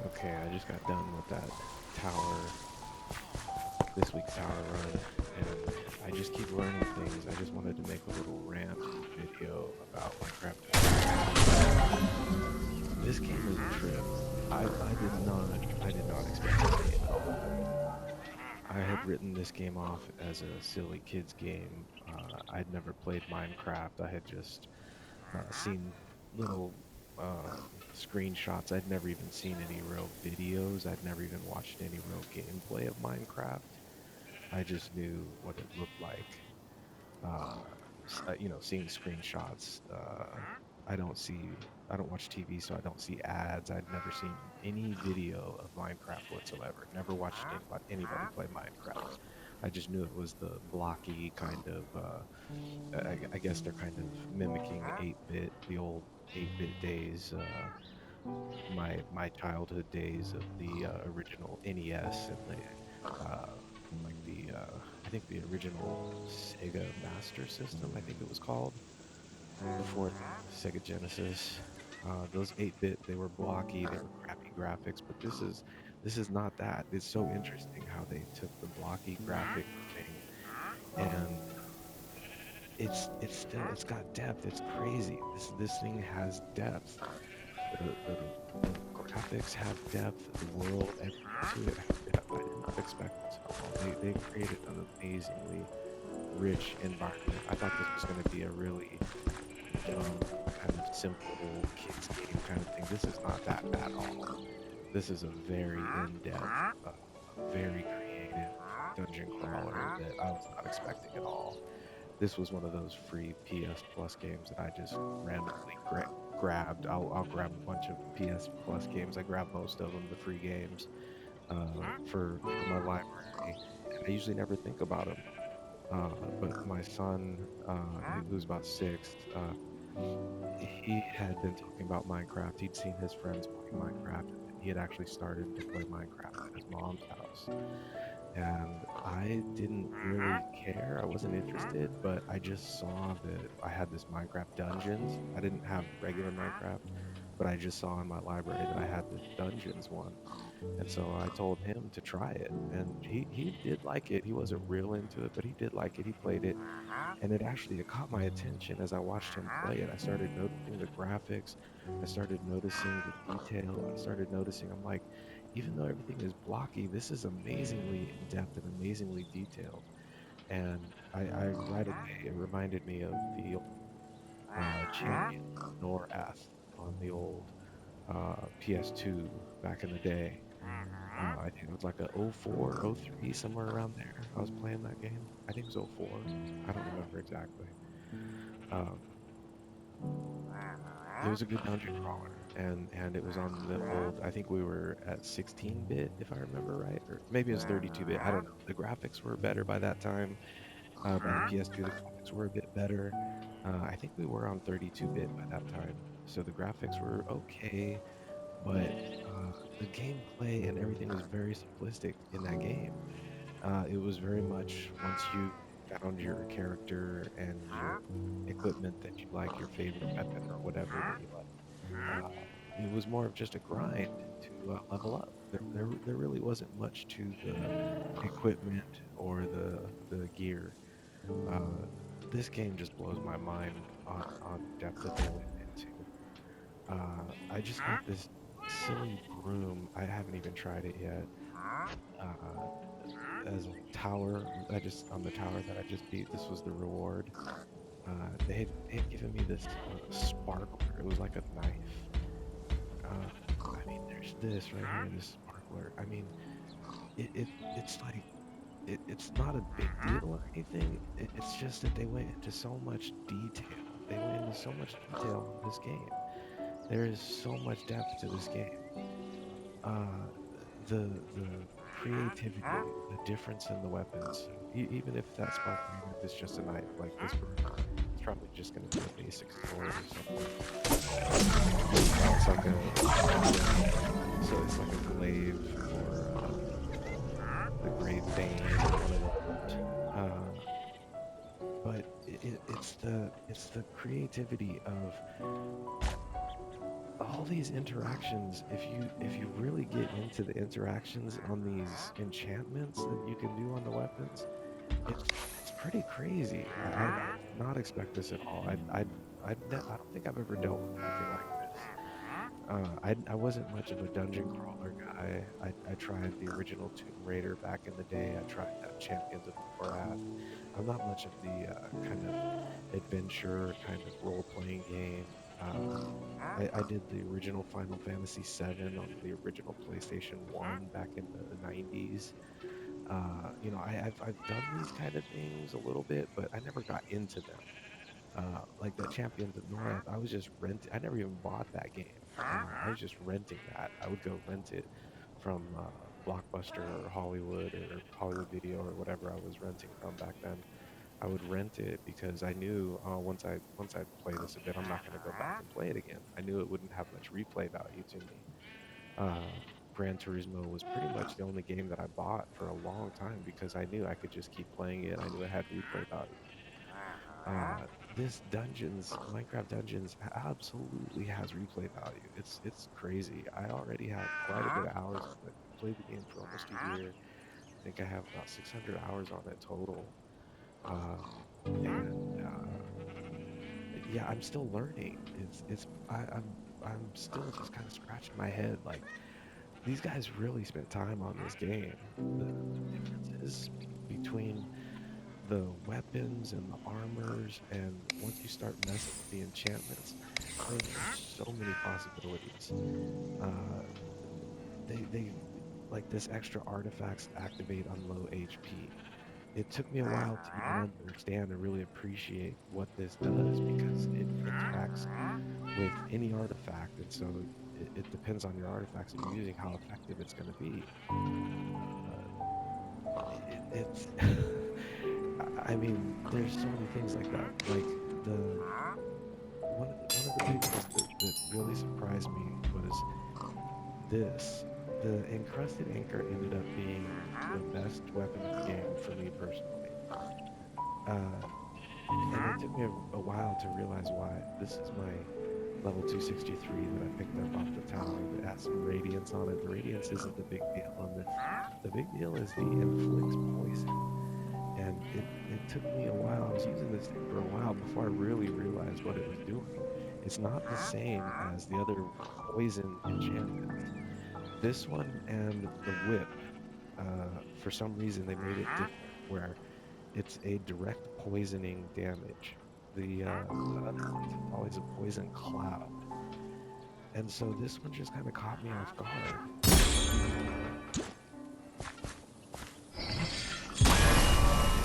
Okay, I just got done with that tower, this week's tower run, and I just keep learning things. I just wanted to make a little rant video about Minecraft This game is a trip. I did not expect this game at all. I had written this game off as a silly kids game. I'd never played Minecraft. I had just seen little screenshots. I'd never even seen any real videos. I'd never even watched any real gameplay of Minecraft. I just knew what it looked like. Seeing screenshots. I don't watch TV, so I don't see ads. I'd never seen any video of Minecraft whatsoever. Never watched anybody play Minecraft. I just knew it was the blocky kind of. I guess they're kind of mimicking 8-bit, the old 8-bit days. My childhood days of the original NES and the like the I think the original Sega Master System, I think it was called, before the Sega Genesis. Those 8-bit, they were blocky, they were crappy graphics, but this is not that. It's so interesting how they took the blocky graphic thing and it's got depth. It's crazy. This thing has depth. The graphics have depth. The world, everything to it has depth. I did not expect this at all. They created an amazingly rich environment. I thought this was going to be a really dumb, kind of simple kids game kind of thing. This is not that at all. This is a very in-depth, very creative dungeon crawler that I was not expecting at all. This was one of those free PS Plus games that I just randomly grabbed. I'll grab a bunch of PS Plus games. I grab most of them, the free games, for my library, and I usually never think about them. But my son, who's about 6, he had been talking about Minecraft. He'd seen his friends playing Minecraft, and he had actually started to play Minecraft at his mom's house. And I didn't really care. I wasn't interested, but I just saw that I had this Minecraft Dungeons. I didn't have regular Minecraft, but I just saw in my library that I had the Dungeons one. And so I told him to try it, and he did like it. He wasn't real into it, but he did like it. He played it, and it caught my attention as I watched him play it. I started noticing the graphics, I started noticing the detail, I started noticing, I'm like, even though everything is blocky, this is amazingly in depth and amazingly detailed. And I right away, it reminded me of the old champion Norath on the old PS2 back in the day. I think it was like a '04, '03, somewhere around there. I was playing that game. I think it was '04. I don't remember exactly. Um, it was a good dungeon crawler, and it was on the old. I think we were at 16-bit, if I remember right, or maybe it was 32-bit. I don't know. The graphics were better by that time. By the PS2, the graphics were a bit better. I think we were on 32-bit by that time, so the graphics were okay, but the gameplay and everything was very simplistic in that game. It was very much once you found your character and your equipment that you like, your favorite weapon or whatever that you like. It was more of just a grind to level up. There really wasn't much to the equipment or the gear. Uh, this game just blows my mind on the depth that they went into. I just got this silly broom. I haven't even tried it yet. Uh, as a tower, I just on the tower that I just beat. This was the reward. They had given me this sparkler. It was like a knife. I mean, there's this right here, this sparkler. I mean, it's like it's not a big deal or anything. It's just that they went into so much detail. They went into so much detail in this game. There is so much depth to this game. Uh, the creativity, the difference in the weapons. So even if that sparkler, even if it's just a knife like this broom, it's probably just going to be a basic sword or something. It's like it's like a glaive for the Great Bane or one of those. But it's the creativity of all these interactions, if you really get into the interactions on these enchantments that you can do on the weapons, it's pretty crazy. I did not expect this at all. I don't think I've ever dealt with anything like this. I wasn't much of a dungeon crawler guy. I tried the original Tomb Raider back in the day. I tried that Champions of Wrath. I'm not much of the kind of adventure, kind of role-playing game. I did the original Final Fantasy VII on the original PlayStation 1 back in the 90s. I've done these kind of things a little bit, but I never got into them. Like that Champions of North, I was just renting. I never even bought that game. I was just renting that. I would go rent it from Blockbuster or Hollywood Video or whatever I was renting from back then. I would rent it because I knew once I play this a bit, I'm not going to go back and play it again. I knew it wouldn't have much replay value to me. Uh, Gran Turismo was pretty much the only game that I bought for a long time because I knew I could just keep playing it. I knew it had replay value. This Minecraft Dungeons absolutely has replay value. It's crazy. I already have quite a bit of hours on it. I played the game for almost a year. I think I have about 600 hours on it total. And yeah, I'm still learning. I'm still just kind of scratching my head. Like these guys really spent time on this game. The differences between the weapons and the armors, and once you start messing with the enchantments, there's so many possibilities. Uh, they like this extra artifacts activate on low HP. It took me a while to even understand and really appreciate what this does because it interacts with any artifact, and so it depends on your artifacts that you're using how effective it's going to be. Uh, it's I mean, there's so many things like that. Like the one of the big ones that really surprised me was this. The encrusted anchor ended up being the best weapon in the game for me personally. Uh, and it took me a while to realize why. This is my level 263 that I picked up off the tower that has some radiance on it. The radiance isn't the big deal, and the big deal is the inflicts poison. And it took me a while. I was using this thing for a while before I really realized what it was doing. It's not the same as the other poison enchantments. This one and the whip, for some reason they made it different, where it's a direct poisoning damage. The other ones, it's always a poison cloud. And so this one just kind of caught me off guard.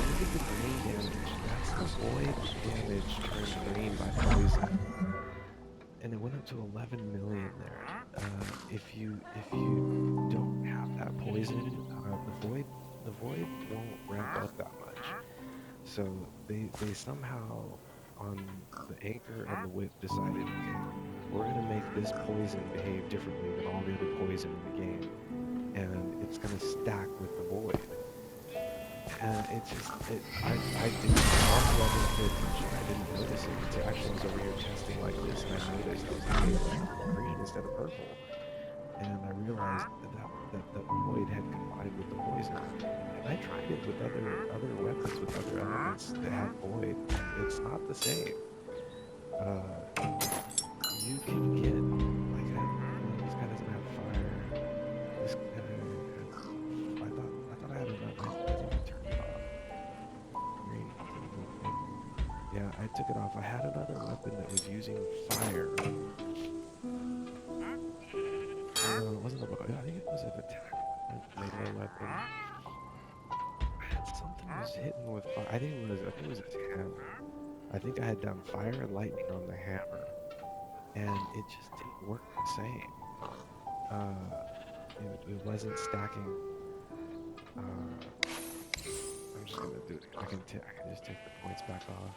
Look at the green damage. That's the void damage turned green by poison. And it went up to 11 million there. If you don't have that poison, the void won't ramp up that much. So they somehow on the anchor and the whip decided, okay, we're gonna make this poison behave differently than all the other poison in the game, and it's gonna stack with the void. And it just, I didn't, honestly, I didn't pay attention. I didn't notice it until actually I was over here testing like this, and I noticed I was like, hey, why is it green instead of purple? And I realized that the void had combined with the poison. And I tried it with other weapons, with other elements that have void, and it's not the same. You can get, like, this guy doesn't have fire. This guy I thought I had enough. I think I turned it off. Green. Yeah, I took it off. I had another weapon that was using fire. It wasn't a bow. I think it was an attack melee weapon. Something was hitting with fire. I think it was his hammer. I think I had done fire and lightning on the hammer, and it just didn't work the same. It wasn't stacking. I'm just gonna do it. I can just take the points back off.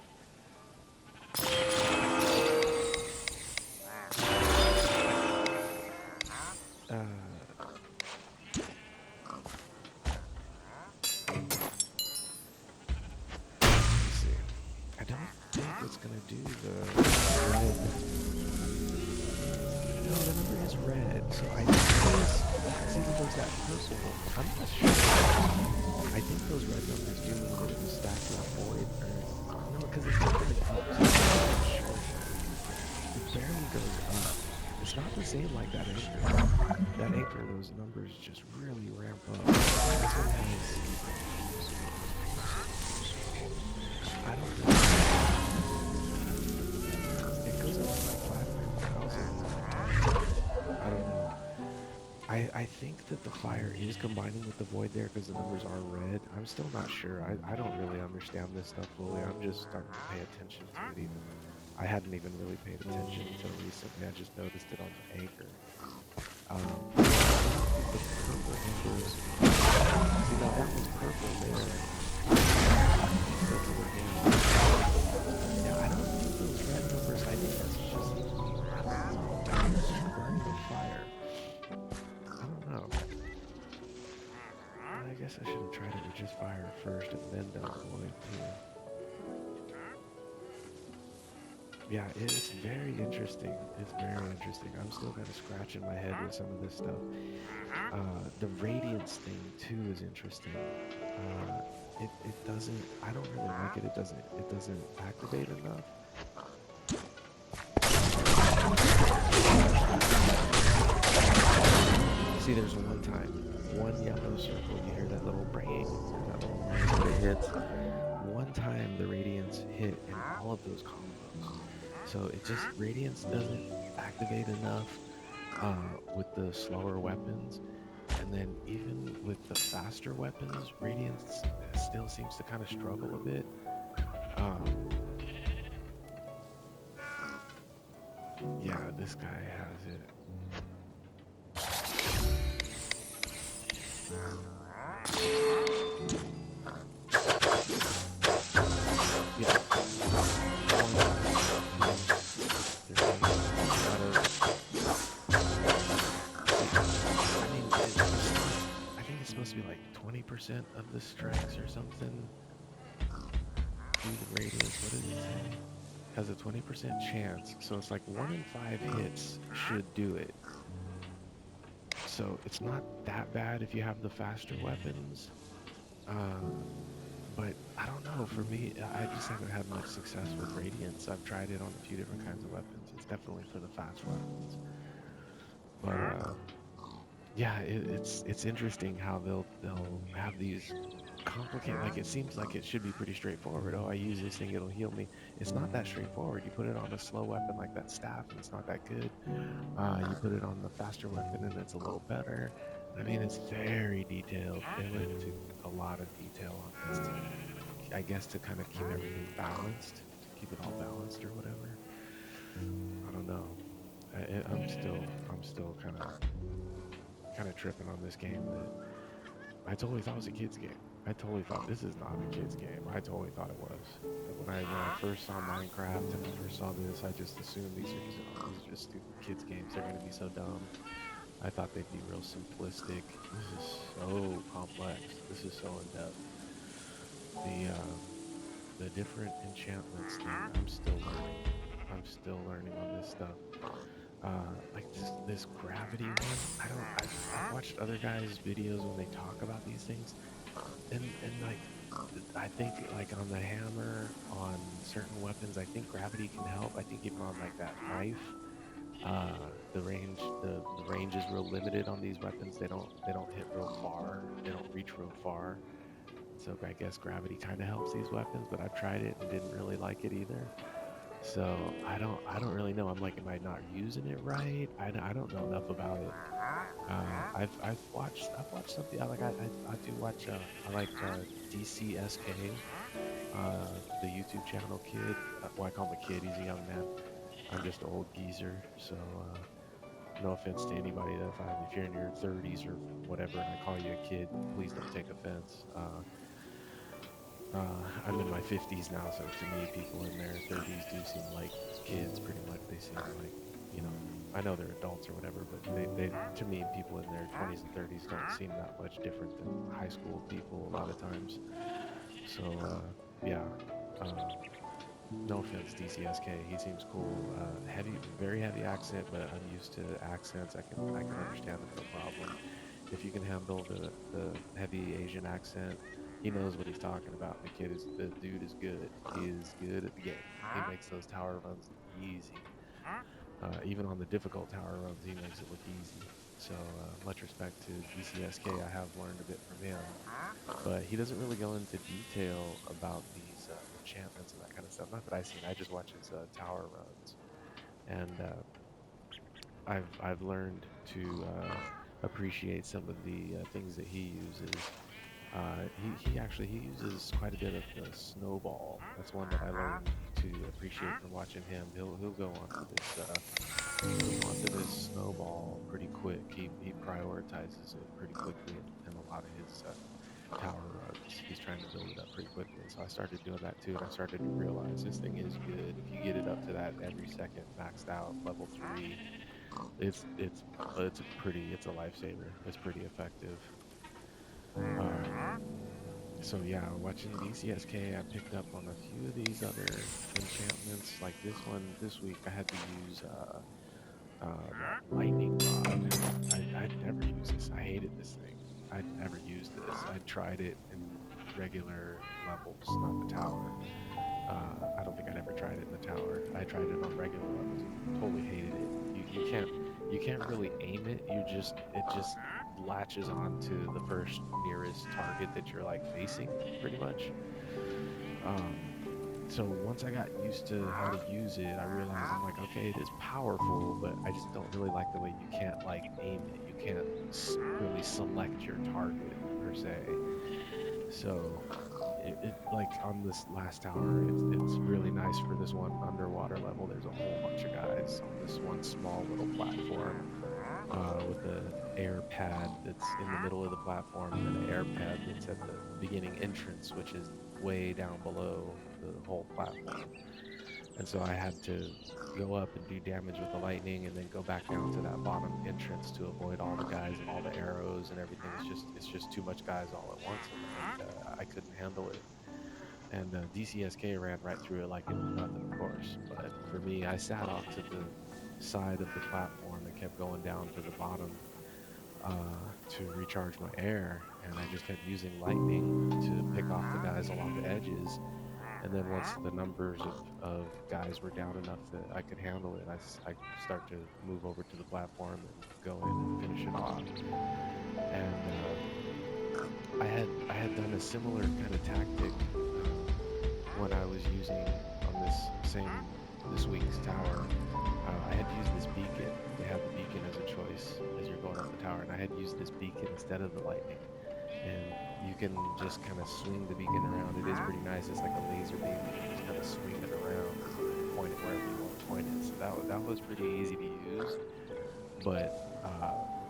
Let's see. I don't think it's gonna do the red. No, that purple one, I'm not sure. I think those red numbers do mean that it was stacked to a void, or no, because it's not going up too much. I'm not sure. It barely goes up. It's not the same like that anchor. That anchor, those numbers just really ramp up. This one has, I don't know. It goes up to like 500,000. I don't know. I think that the fire is combining with the void there because the numbers are red. I'm still not sure. I don't really understand this stuff fully. I'm just starting to pay attention to it even. I hadn't even really paid attention until recently. I just noticed it on the anchor. Yeah, the purple numbers. See, now that was purple there. That's over here. Yeah, I don't think those red numbers, I think that's just seems to be burning in fire. I don't know. I guess I should have tried it with just fire first and then done void too. Yeah, it's very interesting. It's very interesting. I'm still kind of scratching my head with some of this stuff. The radiance thing too is interesting. It doesn't. I don't really like it. It doesn't activate enough. See, there's one time, one yellow circle. You hear that little bang, that little noise when it hits. One time the radiance hit in all of those combos. So it just radiance doesn't activate enough with the slower weapons, and then even with the faster weapons, radiance still seems to kind of struggle a bit. Um, yeah, this guy has it. Yeah, one, two, three. Out of I mean, it's not. I think it's supposed to be like 20% of the strikes or something. Do the radius. What does it say? Has a 20% chance. So it's like 1 in 5 hits should do it. So it's not that bad if you have the faster weapons. Uh, but I don't know. For me, I just haven't had much success with radiance. I've tried it on a few different kinds of weapons. It's definitely for the fast weapons. But yeah, it's interesting how they'll have these complicated. Like it seems like it should be pretty straightforward. Oh, I use this thing, it'll heal me. It's not that straightforward. You put it on a slow weapon like that staff, and it's not that good. You put it on the faster weapon, and it's a little better. I mean, it's very detailed. They went into a lot of detail on this to, I guess, to kind of keep everything balanced, keep it all balanced or whatever. I don't know. I'm still kind of tripping on this game that I totally thought was a kid's game. I totally thought this is not a kid's game. I totally thought it was. When I first saw Minecraft and I first saw this, I just assumed these are just stupid kids games. They're gonna be so dumb. I thought they'd be real simplistic. This is so complex. This is so in depth. The different enchantments thing. I'm still learning. I'm still learning on this stuff. Like this gravity one. I've watched other guys' videos when they talk about these things, and like I think like on the hammer, on certain weapons, I think gravity can help. I think even on like that knife, the range is real limited on these weapons. They don't hit real far. They don't reach real far. So I guess gravity kind of helps these weapons, but I've tried it and didn't really like it either. So I don't really know. I'm like, am I not using it right? I don't know enough about it. I've watched something. I do watch. I like DCSK, the YouTube channel kid. Well, I call him a kid. He's a young man. I'm just an old geezer. So no offense to anybody that if you're in your 30s or whatever, and I call you a kid, please don't take offense. I'm in my 50s now, so to me, people in their 30s do seem like kids, pretty much. They seem like, you know, I know they're adults or whatever, but they to me, people in their 20s and 30s don't seem that much different than high school people a lot of times. So, yeah, uh, no offense, DCSK, he seems cool. Very heavy accent, but I'm used to accents. I can understand them no problem. if you can handle the heavy Asian accent, he knows what he's talking about. The dude is good. He is good at the game. He makes those tower runs look easy. Even on the difficult tower runs, he makes it look easy. So much respect to DCSK. I have learned a bit from him, but he doesn't really go into detail about these enchantments and that kind of stuff. Not that I've seen. I just watch his tower runs, and I've learned to appreciate some of the things that he uses. He actually he uses quite a bit of the snowball. That's one that I learned to appreciate from watching him. He'll go onto this he'll go onto this snowball pretty quick. He prioritizes it pretty quickly in a lot of his tower runs. He's trying to build it up pretty quickly. So I started doing that too, and I started to realize this thing is good. If you get it up to that every second maxed out level 3, it's a lifesaver. It's pretty effective. Um, so yeah, watching DCSK, I picked up on a few of these other enchantments. Like this one this week, I had to use that lightning rod. I'd never use this. I hated this thing. I'd never used this. I tried it in regular levels, not the tower. I don't think I'd ever tried it in the tower. I tried it on regular levels and totally hated it. You can't really aim it. It just latches onto the first nearest target that you're like facing, pretty much. Um, so once I got used to how to use it, I realized I'm like, okay, it is powerful, but I just don't really like the way you can't like aim it. You can't really select your target per se. So it like on this last tower, it's really nice for this one underwater level. There's a whole bunch of guys on this one small little platform with a air pad that's in the middle of the platform, and then an air pad that's at the beginning entrance, which is way down below the whole platform. And so I had to go up and do damage with the lightning, and then go back down to that bottom entrance to avoid all the guys and all the arrows and everything. It's just too much guys all at once, and I couldn't handle it. And DCSK ran right through it like it was nothing, of course. But for me, I sat off to the side of the platform and kept going down to the bottom to recharge my air, and I just kept using lightning to pick off the guys along the edges. And then once the numbers of guys were down enough that I could handle it, I start to move over to the platform and go in and finish it off. And I had done a similar kind of tactic when I was using on this week's tower. I had used this beacon. They have the beacon as a choice as you're going up the tower, and I had used this beacon instead of the lightning. And you can just kind of swing the beacon around. It is pretty nice. It's like a laser beam. You can just kind of swing it around and point it wherever you want to point it. So that was pretty easy to use, but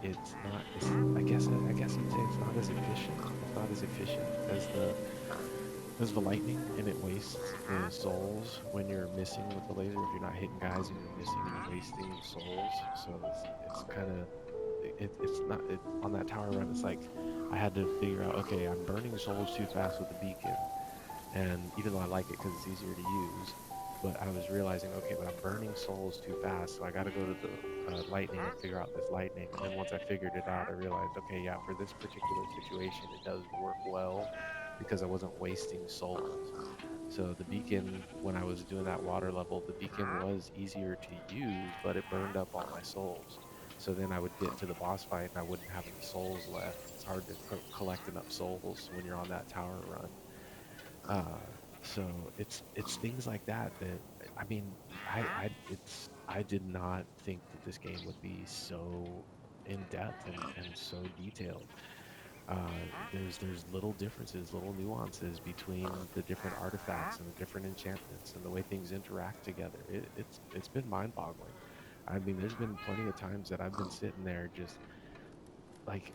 it's not. I guess you'd say it's not as efficient. It's not as efficient as the lightning, and it wastes the souls when you're missing with the laser. If you're not hitting guys and you're missing, you're wasting souls. So it's kind of it's not it, on that tower run. It's like I had to figure out, okay, I'm burning souls too fast with the beacon, and even though I like it because it's easier to use, but I was realizing, okay, but I'm burning souls too fast, so I got to go to the lightning and figure out this lightning. And then once I figured it out, I realized, okay, yeah, for this particular situation, it does work well because I wasn't wasting souls. So the beacon, when I was doing that water level, the beacon was easier to use, but it burned up all my souls. So then I would get to the boss fight and I wouldn't have any souls left. It's hard to collect enough souls when you're on that tower run. Uh, so it's things like that that I mean I did not think that this game would be so in depth and so detailed. There's little differences, little nuances between the different artifacts and the different enchantments and the way things interact together. It's been mind-boggling. I mean, there's been plenty of times that I've been sitting there just like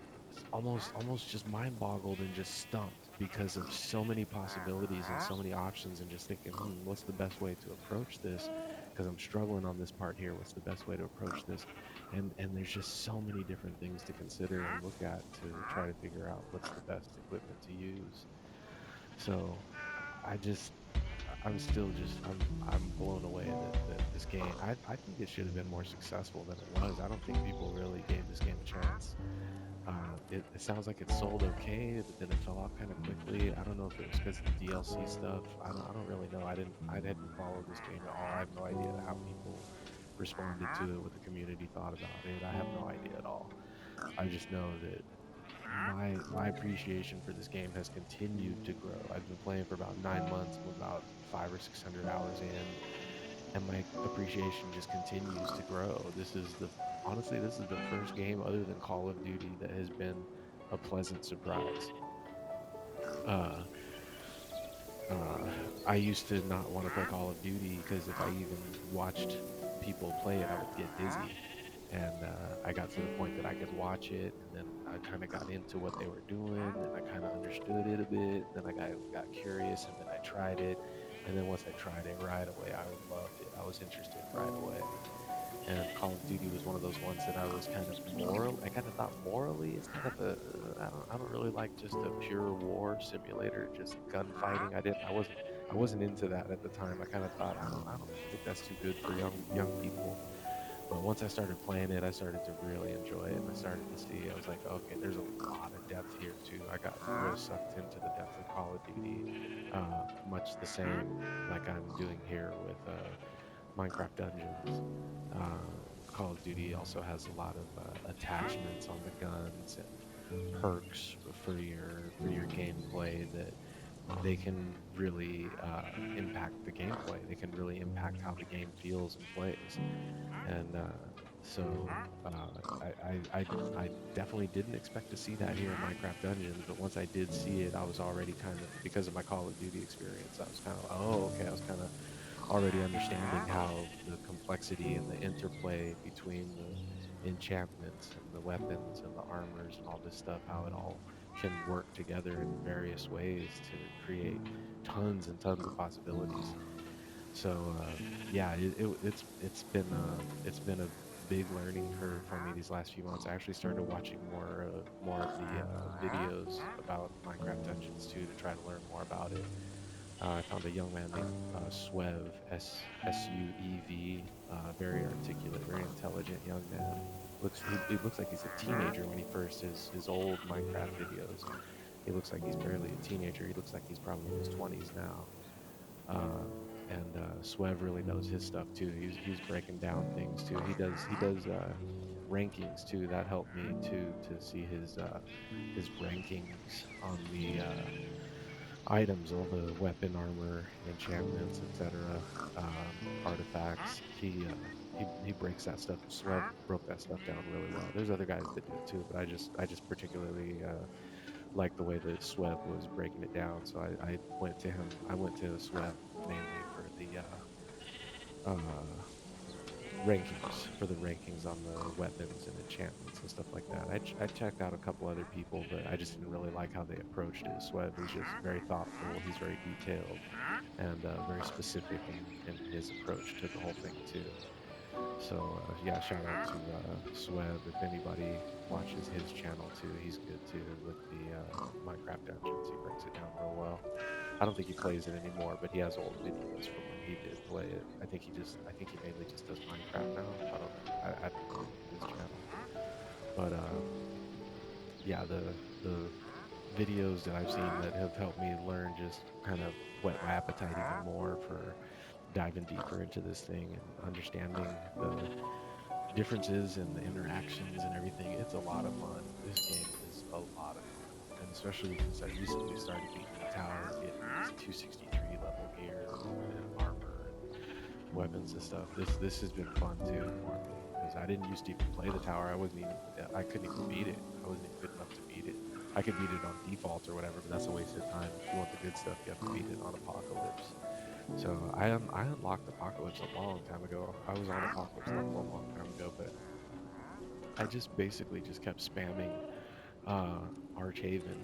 almost just mind boggled and just stumped because of so many possibilities and so many options, and just thinking, what's the best way to approach this, because I'm struggling on this part here. What's the best way to approach this? And there's just so many different things to consider and look at to try to figure out what's the best equipment to use. So I just I'm still just I'm blown away that this game, I think it should have been more successful than it was. I don't think people really gave this game a chance. It sounds like it sold okay, but then it fell off kind of quickly. I don't know if it was because of the DLC stuff. I don't really know. I didn't follow this game at all. I have no idea how people responded to it, what the community thought about it. I have no idea at all. I just know that my appreciation for this game has continued to grow. I've been playing for about 9 months. I'm about 500 or 600 hours in, and my appreciation just continues to grow. Honestly, this is the first game other than Call of Duty that has been a pleasant surprise. Uh, uh, I used to not want to play Call of Duty because if I even watched people play it, I would get dizzy. And I got to the point that I could watch it, and then I kind of got into what they were doing, and I kind of understood it a bit. And then I got curious, and then I tried it, and then once I tried it right away, I loved it. I was interested right away. And Call of Duty was one of those ones that I was kind of I kind of thought morally it's kind of I don't really like just a pure war simulator, just gunfighting. I wasn't into that at the time. I kind of thought I don't think that's too good for young people. But once I started playing it, I started to really enjoy it, and I started to see. I was like, okay, there's a lot of depth here too. I got real sucked into the depth of Call of Duty, much the same like I'm doing here with Minecraft Dungeons. Call of Duty also has a lot of attachments on the guns and perks for your gameplay that they can really impact the gameplay. They can really impact how the game feels and plays. And I definitely didn't expect to see that here in Minecraft Dungeons, but once I did see it, I was already kind of, because of my Call of Duty experience, I was kind of, oh, okay, I was kind of already understanding how the complexity and the interplay between the enchantments and the weapons and the armors and all this stuff, how it all can work together in various ways to create tons and tons of possibilities. So yeah, it's been a big learning curve for me these last few months. I actually started watching more of the videos about Minecraft Dungeons too to try to learn more about it. I found a young man named Swev, Suev, very articulate, very intelligent young man. He looks like he's a teenager when he first his old Minecraft videos. He looks like he's barely a teenager. He looks like he's probably in his 20s now. And Swev really knows his stuff too. He's breaking down things too. He does rankings too. That helped me to see his rankings on the items, all the weapon armor, enchantments, etc., artifacts. He breaks that stuff. Swev broke that stuff down really well. There's other guys that do it too, but I just particularly like the way that Swev was breaking it down. So I went to him. I went to Swev mainly for the uh, rankings on the weapons and enchantments and stuff like that. I checked out a couple other people, but I just didn't really like how they approached it. Swev is just very thoughtful. He's very detailed and very specific in his approach to the whole thing too. So yeah, shout out to Swev. If anybody watches his channel too, he's good too with the Minecraft Dungeons. He breaks it down real well. I don't think he plays it anymore, but he has old videos from when he did play it. I think he mainly just does Minecraft now. I don't know. I haven't really looked at his channel, but yeah, the videos that I've seen that have helped me learn just kind of whet my appetite even more for diving deeper into this thing and understanding the differences and the interactions and everything. It's a lot of fun. This game is a lot of fun. And especially since I recently started beating the tower and getting these 263 level gear and armor and weapons and stuff. This has been fun too for me because I didn't used to even play the tower. I couldn't even beat it. I wasn't even good enough to beat it. I could beat it on default or whatever, but that's a waste of time. If you want the good stuff, you have to beat it on Apocalypse. So I unlocked Apocalypse a long time ago. I was on Apocalypse a long time ago, but I just basically just kept spamming Archhaven.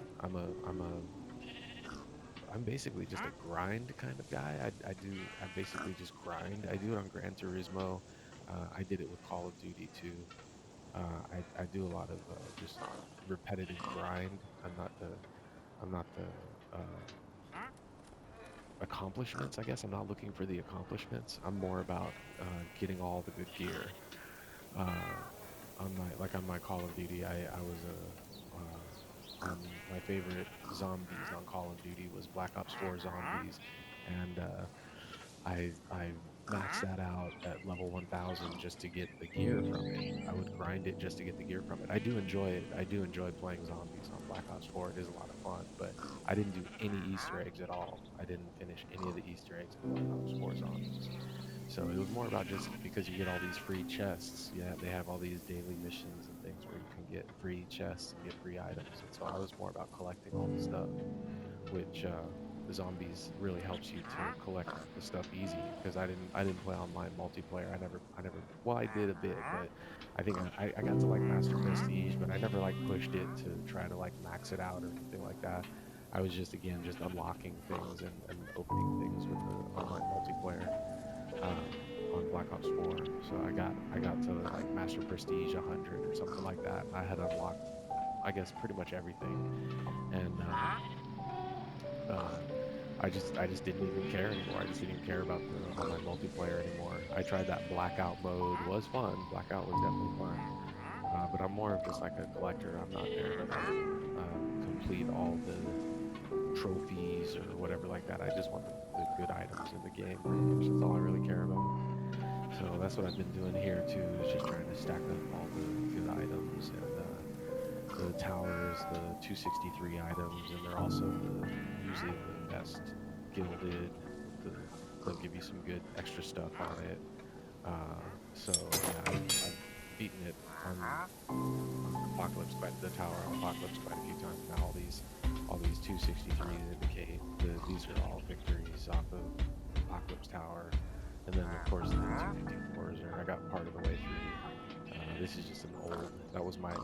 I'm basically just a grind kind of guy. I basically just grind. I do it on Gran Turismo. I did it with Call of Duty too. I do a lot of just repetitive grind. I'm not the uh, accomplishments. I guess I'm not looking for the accomplishments. I'm more about getting all the good gear. Uh, on my Call of Duty, I was my favorite zombies on Call of Duty was Black Ops 4 Zombies, and I maxed that out at level 1000 just to get the gear from it. I would grind it just to get the gear from it. I do enjoy it. I do enjoy playing zombies on Black Ops 4. It is a lot of fun, but I didn't do any Easter eggs at all. I didn't finish any of the Easter eggs in Black Ops 4 Zombies. So it was more about just because you get all these free chests. Yeah, they have all these daily missions and things where you can get free chests and get free items. And so I was more about collecting all the stuff, which zombies really helps you to collect the stuff easy because I didn't play online multiplayer. I never well I did a bit, but I think I got to like master prestige, but I never like pushed it to try to like max it out or anything like that. I was just again just unlocking things and opening things with the online multiplayer on Black Ops 4. So I got to like master prestige 100 or something like that, and I had unlocked I guess pretty much everything. And uh, I just didn't even care anymore. I just didn't even care about the online multiplayer anymore. I tried that blackout mode, was fun. Blackout was definitely fun. But I'm more of just like a collector. I'm not there to like complete all the trophies or whatever like that. I just want the good items in the game pretty much. That's all I really care about. So that's what I've been doing here too, is just trying to stack up all the good items and the tower is the 263 items, and they're also usually the best gilded. The they'll give you some good extra stuff on it. So yeah, I've beaten it on Apocalypse quite the tower on Apocalypse quite a few times now. All these 263s indicate these are all victories off of Apocalypse Tower, and then of course the 254s are I got part of the way through. This is just an old.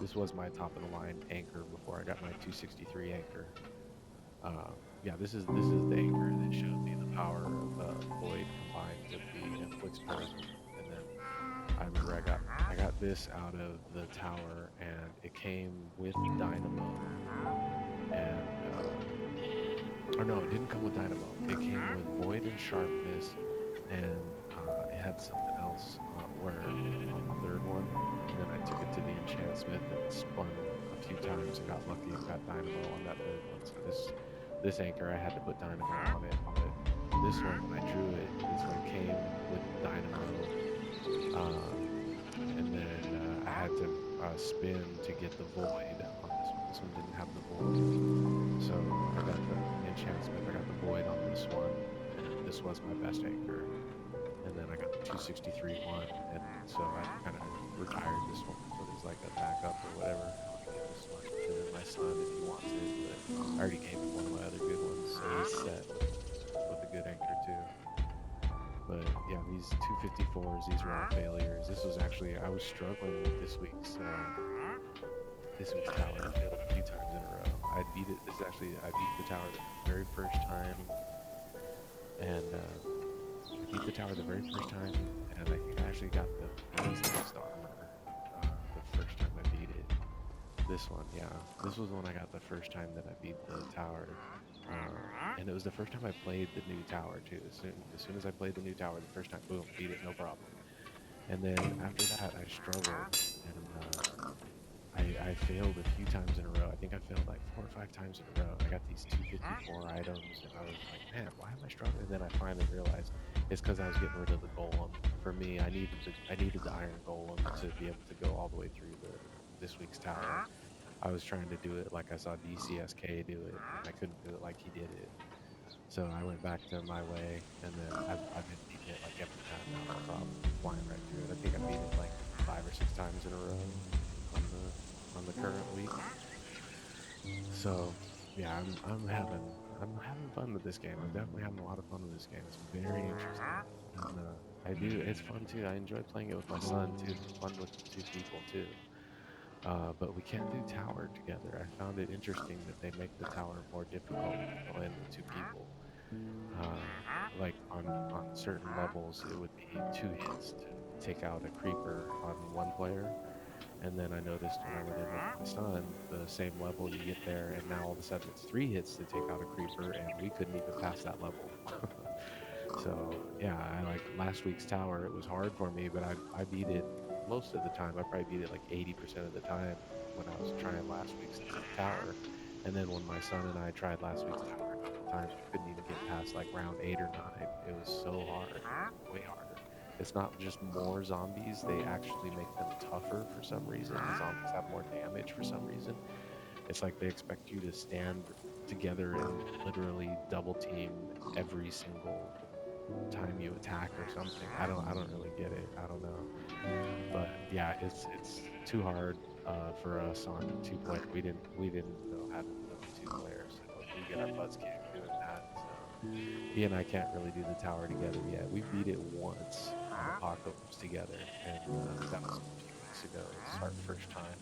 This was my top of the line anchor before I got my 263 anchor. Yeah, this is the anchor that showed me the power of Void combined with the inflicts poison, and then I remember I got this out of the tower, and it came with dynamo, and or no, it didn't come with dynamo. It came with void and sharpness, and it had something else where on the third one, and then I took it to the enchant smith and spun a few times and got lucky and got dynamo on that third one. So this anchor I had to put dynamo on it, but this one when I drew it, this one came with dynamo, uh, and then I had to spin to get the void on this one. This one didn't have the void. So I got the enchant smith, I got the void on this one, and this was my best anchor. And then I got the 263 one, and so I kind of retired this one. So there's like a backup or whatever. I'm gonna give this one to my son if he wants it, but I already gave him one of my other good ones, so he's set with a good anchor too. But yeah, these 254s, these were all failures. This was actually I was struggling with this week's tower. I failed a few times in a row. I beat it. This is actually I beat the tower the very first time, and I beat the tower the very first time, and I think I actually got the easiest armor the first time I beat it. This one, yeah, this was the one I got the first time that I beat the tower, and it was the first time I played the new tower too. As soon as I played the new tower the first time, boom, beat it, no problem. And then after that, I struggled, and I failed a few times in a row. I think I failed like 4 or 5 times in a row. I got these 254 items, and I was like, man, why am I struggling? And then I finally realized it's because I was getting rid of the golem. For me, I needed the iron golem to be able to go all the way through the this week's tower. I was trying to do it like I saw DCSK do it, and I couldn't do it like he did it. So I went back to my way, and then I've been beating it like every time now, no problem, flying right through it. I think I beat it like 5 or 6 times in a row on the current week. So yeah, I'm having fun with this game. I'm definitely having a lot of fun with this game. It's very interesting, and it's fun too. I enjoy playing it with my son too. It's fun with 2 people too. But we can't do tower together. I found it interesting that they make the tower more difficult when you're playing with 2 people. Like on certain levels, it would be 2 hits to take out a creeper on one player, and then I noticed when I went in with my son, the same level you get there, and now all of a sudden it's 3 hits to take out a creeper, and we couldn't even pass that level. So yeah, I like last week's tower. It was hard for me, but I beat it most of the time. I probably beat it like 80% of the time when I was trying last week's tower. And then when my son and I tried last week's tower a couple times, we couldn't even get past like round 8 or 9. It was so hard. It was way harder. It's not just more zombies, they actually make them tougher for some reason. The zombies have more damage for some reason. It's like they expect you to stand together and literally double team every single time you attack or something. I don't really get it. I don't know. But yeah, it's too hard for us on 2 player. We didn't know how to do it on 2 player, so we get our butts kicked doing that. So he and I can't really do the tower together yet. We beat it once on Apocalypse together, and that was a few weeks ago. It was our first time.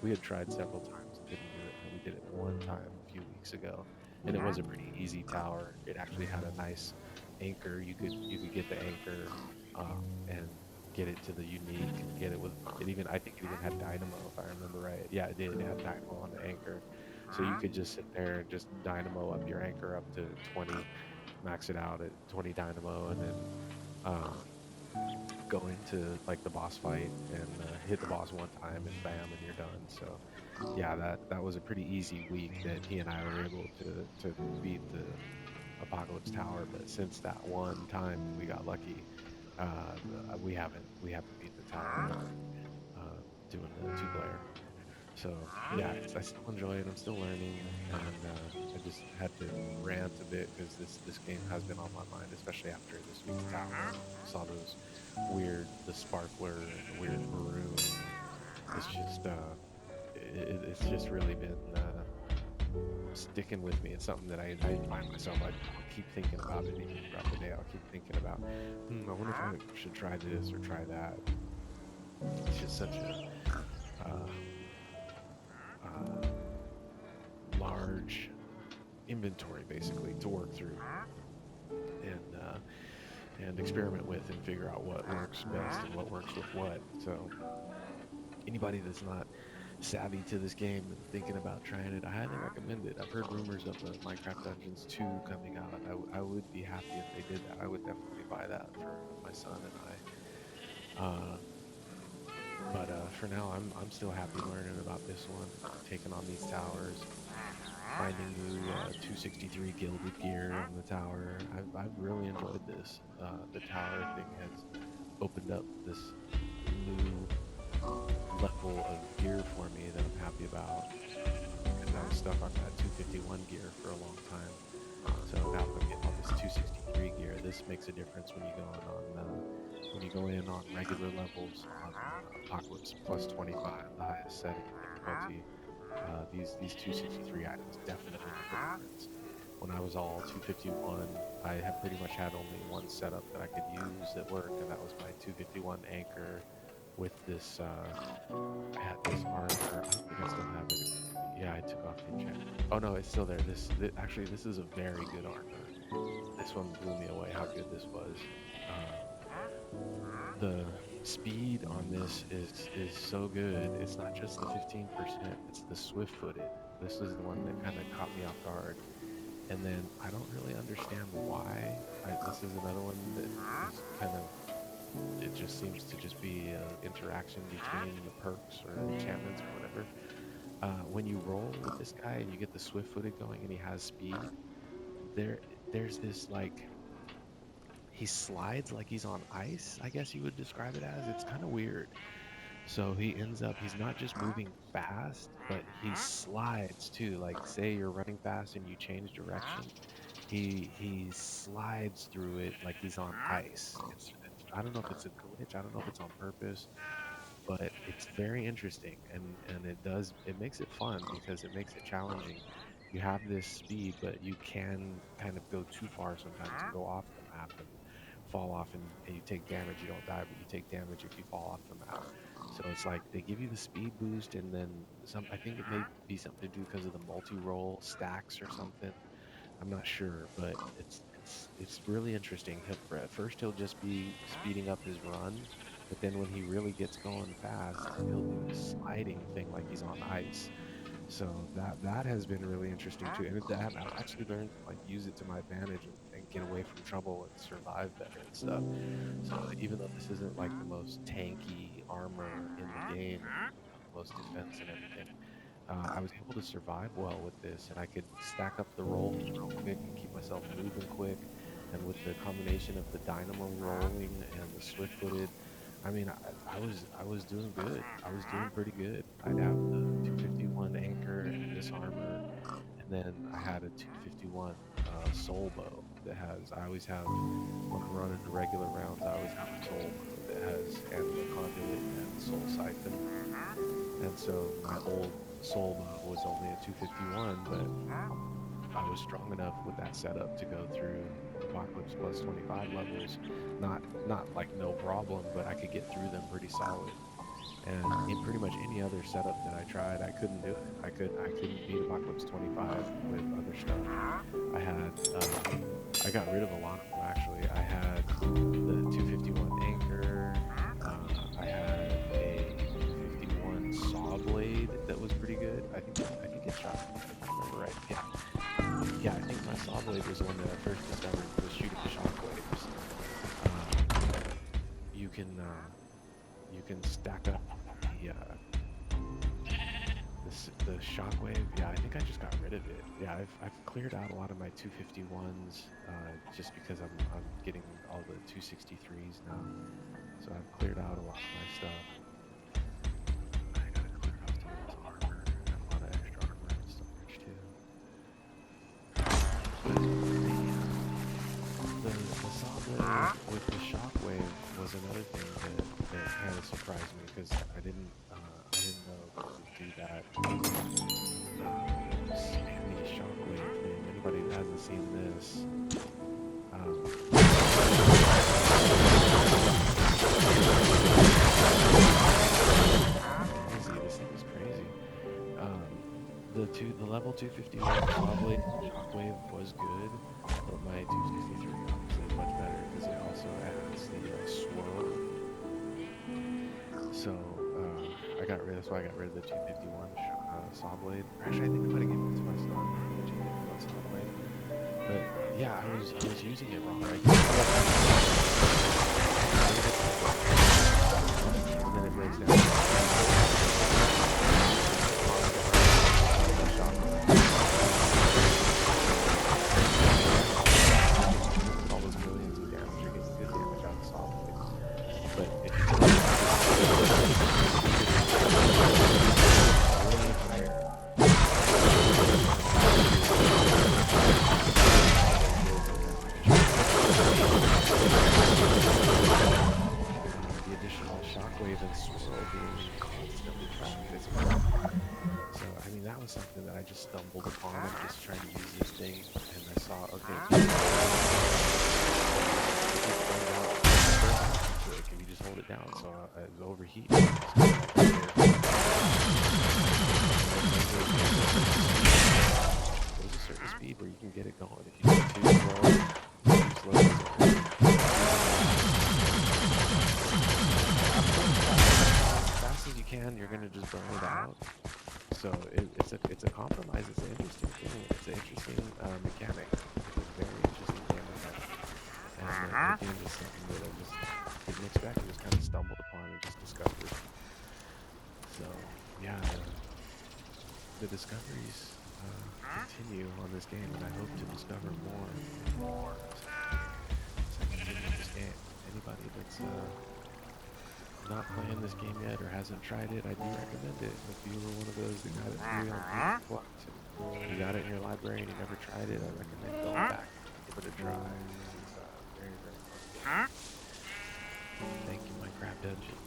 We had tried several times and didn't do it, and then we did it one time a few weeks ago, and it was a pretty easy tower. It actually had a nice anchor. You could get the anchor and get it to the unique and get it with it. Even I think it even had dynamo if I remember right. Yeah, it did. It had dynamo on the anchor, so you could just sit there and just dynamo up your anchor up to 20, max it out at 20 dynamo, and then um, go into like the boss fight and hit the boss one time and bam, and you're done. So yeah, that was a pretty easy week that he and I were able to beat the Apocalypse Tower. But since that one time we got lucky, we haven't beat the tower ever doing the 2 player. So yeah, I still enjoy it. I'm still learning, and I just had to rant a bit because this game has been on my mind, especially after this week's tower. Saw those the sparkler and the weird maroon, and it's just it's just really been sticking with me. It's something that I find myself I'll keep thinking about it even throughout the day. I'll keep thinking about, I wonder if I should try this or try that. It's just such a uh, uh, large inventory basically to work through and experiment with and figure out what works best and what works with what. So anybody that's not savvy to this game and thinking about trying it, I highly recommend it. I've heard rumors of a Minecraft Dungeons 2 coming out. I would be happy if they did that. I would definitely buy that for my son and I. But for now, I'm still happy learning about this one, taking on these towers, finding new 263 gilded gear on the tower. I've really enjoyed this. The tower thing has opened up this new level of gear for me that I'm happy about because I was stuck on that 251 gear for a long time. So now that I'm getting all this 263 gear, this makes a difference when you go in when you go in on regular levels on Apocalypse plus 25, the highest setting of difficulty. These 263 items definitely make a difference. When I was all 251, I had pretty much had only one setup that I could use at work, and that was my 251 anchor with this. I had this armor. I don't think I still have it. Yeah, I took off the enchantment. Oh no, it's still there. Actually, this is a very good armor. This one blew me away. How good this was. Uh, the speed on this is so good. It's not just the 15%, it's the swift-footed. This is the one that kind of caught me off guard. And then I don't really understand why. This is another one that is kind of, it just seems to just be an interaction between the perks or enchantments or whatever. When you roll with this guy and you get the swift-footed going and he has speed, there there's this like he slides like he's on ice, I guess you would describe it as. It's kind of weird. So he's not just moving fast, but he slides too. Like say you're running fast and you change direction, he slides through it like he's on ice. I don't know if it's a glitch. I don't know if it's on purpose, but it's very interesting and it makes it fun because it makes it challenging. You have this speed, but you can kind of go too far sometimes and go off the map and fall off and you take damage. You don't die, but you take damage if you fall off the map. So it's like they give you the speed boost and then some. I think it may be something to do because of the multi-roll stacks or something. I'm not sure, but it's really interesting. At first he'll just be speeding up his run, but then when he really gets going fast, he'll do this sliding thing like he's on ice. So that has been really interesting too, and I've actually learned to like use it to my advantage and get away from trouble and survive better and stuff. So even though this isn't like the most tanky armor in the game and the most defense and everything, I was able to survive well with this, and I could stack up the rolls real quick and keep myself moving quick. And with the combination of the dynamo rolling and the swift-footed, I mean, I was doing good. I was doing pretty good. I'd have the 251 anchor and this armor, and then I had a 251 soul bow that has. I always have when I'm running the regular rounds. I always have a soul bow that has anima conduit and soul siphon. And so my old soul bow was only a 251, but I was strong enough with that setup to go through Apocalypse plus 25 levels. Not like no problem, but I could get through them pretty solid. And in pretty much any other setup that I tried, I couldn't do it. I couldn't beat Apocalypse 25 with other stuff. I had I got rid of a lot of them actually. I had the 251 anchor. I had a 251 saw blade that was pretty good. I think it shot, if I remember right. Yeah, I think my saw blade was the one that I first discovered was shooting shockwaves. You can you can stack up the the shockwave. Yeah, I think I just got rid of it. Yeah, I've cleared out a lot of my 251s just because I'm getting all the 263s now. So I've cleared out a lot of my stuff. I gotta clear out some of this armor. I have a lot of extra armor and storage too. But the saw blade with the shockwave was another thing that kind of surprised me because I didn't know that it would do that. Spammy shockwave thing. Anybody that hasn't seen this, crazy. This thing is crazy. Um, the level 251 probably shockwave was good, but my 263 obviously is much better because it also adds the swirl. So that's why I got rid of the 251 saw blade. Actually, I think I might have given it to my son, the 251 saw blade. But yeah, I was using it wrong. Right? And then it breaks down. All those millions of damage, you're getting good damage out of the saw blade. But if you put it way higher, the additional shockwave and swirl being constantly trapped. So, I mean, that was something that I just stumbled upon. I'm just trying to use this thing, and I saw, okay, if you just hold it down, so it was overheating. There's a certain speed where you can get it going. If you go too slow, as fast as you can, you're gonna just burn it out. So it's a compromise. It's an interesting thing. It's an interesting mechanic. It's a very interesting game mechanic. And again, just something that I just didn't expect. I just kind of stumbled upon and just discovered. So yeah, the discoveries continue on this game, and I hope to discover more and more as I continue with this game. Anybody that's not playing this game yet or hasn't tried it, I do recommend it. If you were one of those that got it free on PS Plus, and you got it in your library and you never tried it, I recommend going back and give it a try. It's very, very fun game. Thank you, Minecraft Dungeon.